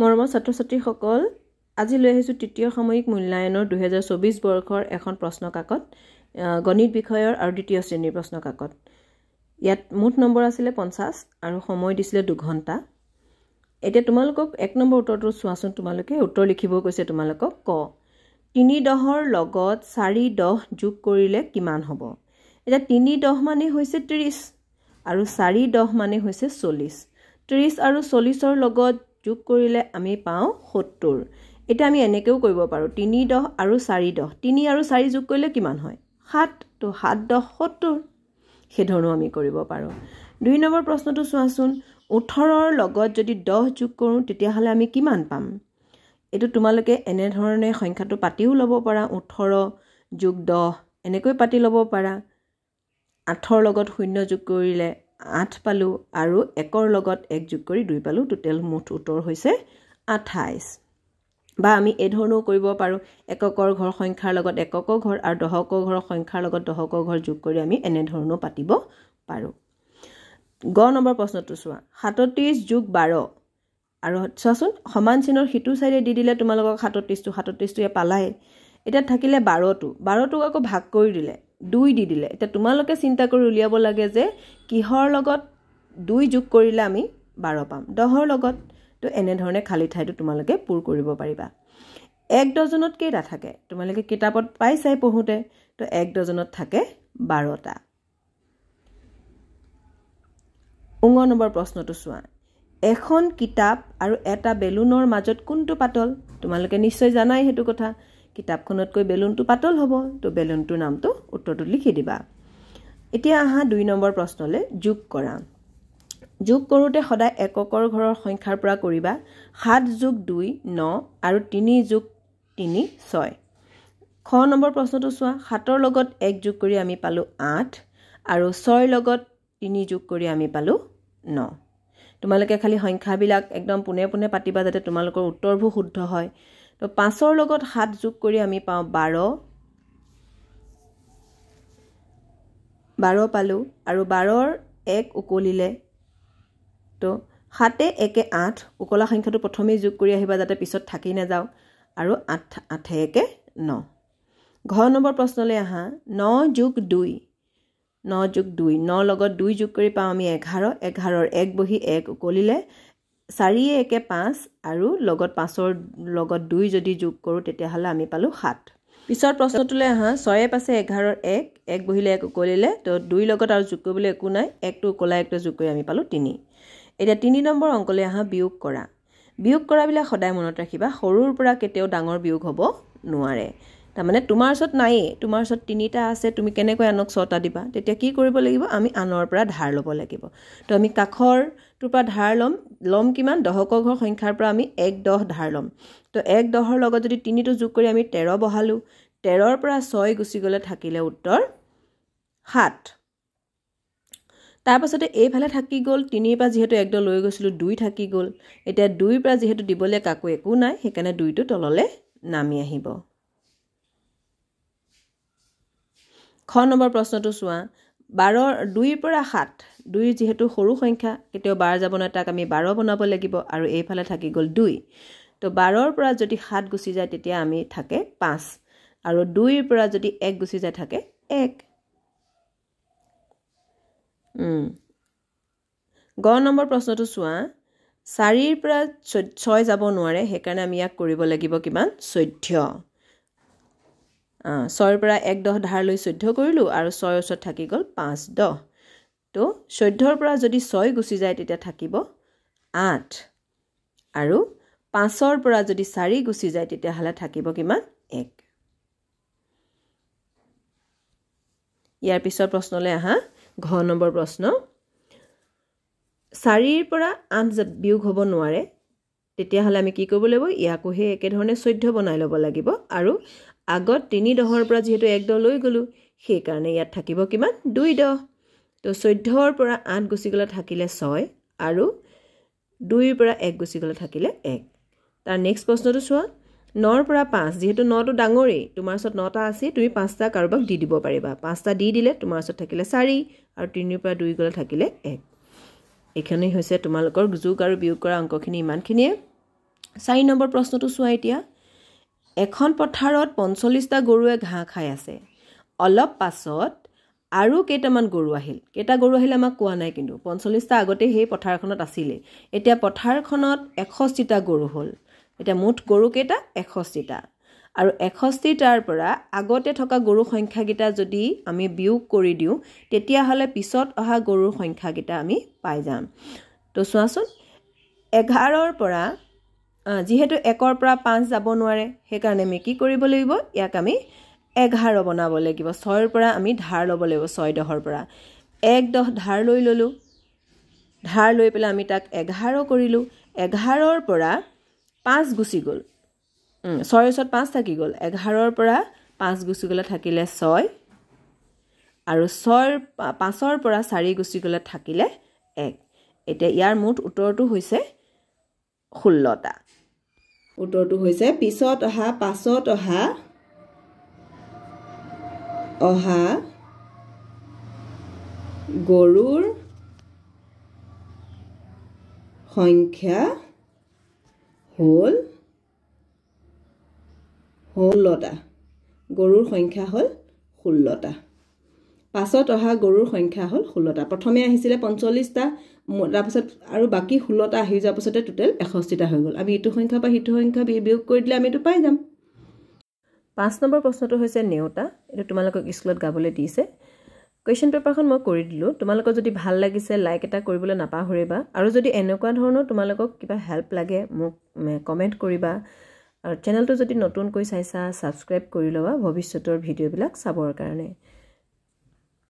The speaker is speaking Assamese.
মৰমৰ ছাত্ৰ-ছাত্ৰীসকল, আজি লৈ আহিছোঁ তৃতীয় সাময়িক মূল্যায়নৰ 2024 বৰ্ষৰ এখন প্ৰশ্ন কাকত, গণিত বিষয়ৰ আৰু দ্বিতীয় শ্ৰেণীৰ প্ৰশ্ন কাকত। ইয়াত মুঠ নম্বৰ আছিলে 50 আৰু সময় দিছিলে 2 ঘণ্টা। এতিয়া তোমালোকক 1 নম্বৰ উত্তৰটো চোৱাচোন। তোমালোকে উত্তৰ লিখিব কৈছে তোমালোকক। ক 3/10ৰ লগত 4/10 যোগ কৰিলে কিমান হ'ব? এতিয়া 3/10 মানে হৈছে 30 আৰু 4/10 মানে হৈছে 40। 30 আৰু 40ৰ লগত যোগ কৰিলে আমি পাওঁ 70। এটা আমি এনেকেও কৰিব পাৰোঁ, 3/10 আৰু 4/10। 3 আৰু 4 যোগ কৰিলে কিমান হয়? 7। তো 7/10 70। সেই ধৰণেও আমি কৰিব পাৰোঁ। 2 নম্বৰ প্ৰশ্নটো চোৱাচোন। 18ৰ লগত যদি 10 যোগ কৰোঁ তেতিয়াহ'লে আমি কিমান পাম? এইটো তোমালোকে এনেধৰণে সংখ্যাটো পাতিও ল'ব পাৰা। 18 যোগ 10 এনেকৈ পাতি ল'ব পাৰা। 8ৰ লগত 0 যোগ কৰিলে 8 পালোঁ আৰু 1ৰ লগত 1 যোগ কৰি 2 পালোঁ। টোটেল মুঠ উত্তৰ হৈছে 28। বা আমি এই ধৰণেও কৰিব পাৰোঁ, এককৰ ঘৰ সংখ্যাৰ লগত এককৰ ঘৰ আৰু দশকৰ ঘৰ সংখ্যাৰ লগত দশকৰ ঘৰ যোগ কৰি আমি এনেধৰণেও পাতিব পাৰোঁ। গ নম্বৰ প্ৰশ্নটো চোৱা। 37 যোগ 12 আৰু চোৱাচোন, সমান চিনৰ সিটো চাইডে দি দিলে তোমালোকক 37টো পালাই। এতিয়া থাকিলে 12টোক আকৌ ভাগ কৰি দিলে 2 দি দিলে। এতিয়া তোমালোকে চিন্তা কৰি উলিয়াব লাগে যে কিহৰ লগত 2 যোগ কৰিলে আমি 12 পাম। 10ৰ লগত। তো এনেধৰণে খালী ঠাইটো তোমালোকে পূৰ কৰিব পাৰিবা। 1 ডজনত কেইটা থাকে? তোমালোকে কিতাপত পাইছাই পঢ়োঁতে। তো 1 ডজনত থাকে 12টা। 9 নম্বৰ প্ৰশ্নটো চোৱা। এখন কিতাপ আৰু এটা বেলুনৰ মাজত কোনটো পাতল? তোমালোকে নিশ্চয় জানাই সেইটো কথা। কিতাপখনতকৈ বেলুনটো পাতল হ'ব। তো বেলুনটোৰ নামটো উত্তৰটোত লিখি দিবা। এতিয়া আহা 2 নম্বৰ প্ৰশ্নলৈ। যোগ কৰা। যোগ কৰোঁতে সদায় এককৰ ঘৰৰ সংখ্যাৰ পৰা কৰিবা। 7 যোগ 2 9 আৰু 3 যোগ 3 6। খ নম্বৰ প্ৰশ্নটো চোৱা। 7ৰ লগত 1 যোগ কৰি আমি পালোঁ 8 আৰু 6ৰ লগত 3 যোগ কৰি আমি পালোঁ 9। তোমালোকে খালি সংখ্যাবিলাক একদম পোনে পোনে পাতিবা যাতে তোমালোকৰ উত্তৰবোৰ শুদ্ধ হয়। তো 5ৰ লগত 7 যোগ কৰি আমি পাওঁ 12 পালোঁ আৰু 12ৰ 1 উকলিলে। তো 7 1 8 উকলা সংখ্যাটো প্ৰথমেই যোগ কৰি আহিবা যাতে পিছত থাকি নাযাওঁ। আৰু 8 1 9। ঘ নম্বৰ প্ৰশ্নলৈ আহা। 9 যোগ 2 9 যোগ 2 9 লগত 2 যোগ কৰি পাওঁ আমি 11। 11ৰ 1 বহি 1 উকলিলে। 4 1 5 আৰু লগত 5ৰ লগত 2 যদি যোগ কৰোঁ তেতিয়াহ'লে আমি পালোঁ 7। পিছৰ প্ৰশ্নটোলৈ আহা। 6 5 11ৰ 1 বহিলে 1 উকলিলে। তো 2 লগত আৰু যোগ কৰিবলৈ একো নাই। 1টো উকলাই 1টো যোগ কৰি আমি পালোঁ 3। এতিয়া 3 নম্বৰ অংকলৈ আহা। বিয়োগ কৰা। বিয়োগ কৰাবিলাক সদায় মনত ৰাখিবা। সৰুৰ পৰা কেতিয়াও ডাঙৰ বিয়োগ হ'ব নোৱাৰে। তাৰমানে তোমাৰ ওচৰত নায়েই, তোমাৰ ওচৰত 3টা আছে, তুমি কেনেকৈ আনক 6টা দিবা? তেতিয়া কি কৰিব লাগিব? আমি আনৰ পৰা ধাৰ ল'ব লাগিব। তো আমি কাষৰটোৰ পৰা ধাৰ ল'ম কিমান? দশকৰ ঘৰ সংখ্যাৰ পৰা আমি 1/10 ধাৰ ল'ম। তো 1/10ৰ লগত যদি 3টো যোগ কৰি আমি 13 বহালোঁ। 13ৰ পৰা 6 গুচি গ'লে থাকিলে উত্তৰ 7। তাৰপাছতে এইফালে থাকি গ'ল 3ৰ পৰা যিহেতু 1 লৈ গৈছিলোঁ 2 থাকি গ'ল। এতিয়া 2ৰ পৰা যিহেতু দিবলৈ কাকো একো নাই সেইকাৰণে 2টো তললৈ নামি আহিব। খ নম্বৰ প্ৰশ্নটো চোৱা। 2ৰ পৰা 7 2 যিহেতু সৰু সংখ্যা কেতিয়াও 12 যাব নহয়, তাক আমি 12 বনাব লাগিব আৰু এইফালে থাকি গ'ল 2। তো 12ৰ পৰা যদি 7 গুচি যায় তেতিয়া আমি থাকে 5 আৰু 2ৰ পৰা যদি 1 গুচি যায় থাকে 1। গ নম্বৰ প্ৰশ্নটো চোৱা। 4ৰ পৰা 6 যাব নোৱাৰে সেইকাৰণে আমি ইয়াক কৰিব লাগিব কিমান? 14। 6ৰ পৰা 1/10 ধাৰ লৈ 14 কৰিলোঁ আৰু 6ৰ ওচৰত থাকি গ'ল 5/10। তো 14ৰ পৰা যদি 6 গুচি যায় তেতিয়া থাকিব 8 আৰু 5ৰ পৰা যদি 4 গুচি যায় তেতিয়াহ'লে থাকিব কিমান? 1। ইয়াৰ পিছৰ প্ৰশ্নলৈ আহা। ঘ নম্বৰ প্ৰশ্ন। 4ৰ পৰা 8 বিয়োগ হ'ব নোৱাৰে তেতিয়াহ'লে আমি কি কৰিব লাগিব? ইয়াকো সেই একেধৰণে 14 বনাই ল'ব লাগিব আৰু আগত 3/10ৰ পৰা যিহেতু 1/10 লৈ গ'লোঁ সেইকাৰণে ইয়াত থাকিব কিমান? 2/10। তো 14ৰ পৰা 8 গুচি গ'লে থাকিলে 6 আৰু 2ৰ পৰা 1 গুচি গ'লে থাকিলে 1। তাৰ নেক্সট প্ৰশ্নটো চোৱা। 9ৰ পৰা 5 যিহেতু 9টো ডাঙৰেই, তোমাৰ ওচৰত 9টা আছে, তুমি 5টা কাৰোবাক দি দিব পাৰিবা। 5টা দি দিলে তোমাৰ ওচৰত থাকিলে 4 আৰু 3ৰ পৰা 2 গ'লে থাকিলে 1। এইখিনি হৈছে তোমালোকৰ যোগ আৰু বিয়োগ কৰা অংকখিনি ইমানখিনিয়ে। 4 নম্বৰ প্ৰশ্নটো চোৱা এতিয়া এখন পথাৰত 45টা গৰুৱে ঘাঁহ খাই আছে অলপ পাছত আৰু কেইটামান গৰু আহিল কেইটা গৰু আহিল আমাক কোৱা নাই কিন্তু 45টা আগতে সেই পথাৰখনত আছিল এতিয়া পথাৰখনত 61টা গৰু হ'ল এতিয়া মুঠ গৰু কেইটা 61টা আৰু 61টাৰ পৰা আগতে থকা গৰু সংখ্যাকেইটা যদি আমি বিয়োগ কৰি দিওঁ তেতিয়া হলে পিছত অহা গৰুৰ সংখ্যাকেইটা আমি পাই যাম তো চোৱাচোন 11ৰ পৰা যেহেতু 1ৰ পৰা 5 যাব নোৱাৰে সেই কাৰণে আমি কি কৰিব লাগিব ইয়াক আমি 11 বনাব লাগিব 6ৰ পৰা আমি ধাৰ ল'ব লাগিব 6 10ৰ পৰা 1 10 ধাৰ লৈ ললো ধাৰ লৈ পেলাই আমি তাক 11 কৰিলো 11ৰ পৰা 5 গুচি গ'ল 6ৰ ওচৰত 5 থাকি গ'ল 11ৰ পৰা 5 গুচি গ'লে থাকিলে 6 আৰু 5ৰ পৰা 4 গুচি গ'লে থাকিলে 1 এতিয়া ইয়াৰ মুঠ উত্তৰটো হৈছে 16টা উত্তৰটো হৈছে পিছত অহা পাছত অহা গৰুৰ সংখ্যা হ'ল 16টা গৰুৰ সংখ্যা হ'ল 16টা পাছত অহা গৰুৰ সংখ্যা হ'ল 16টা প্ৰথমে আহিছিলে 45টা তাৰপিছত আৰু বাকি 16টা আহি যোৱাৰ পিছতে টোটেল 61টা হৈ গ'ল আমি ইটো সংখ্যা বা সিটো সংখ্যা বিয়োগ কৰি দিলে আমি এটো পাই যাম 5 নম্বৰ প্ৰশ্নটো হৈছে নেউতা এটো তোমালোকক স্কুলত গাবলৈ দিছে কোৱেশ্চন পেপাৰখন মই কৰি দিলো তোমালোকক যদি ভাল লাগিছে লাইক এটা কৰিবলৈ নাপাহৰিবা আৰু যদি এনেকুৱা ধৰণৰ তোমালোকক কিবা হেল্প লাগে মোক কমেন্ট কৰিবা আৰু চেনেলটো যদি নতুনকৈ চাইছা সাবস্ক্ৰাইব কৰি লবা ভৱিষ্যতৰ ভিডিঅ'বিলাক চাবৰ কাৰণে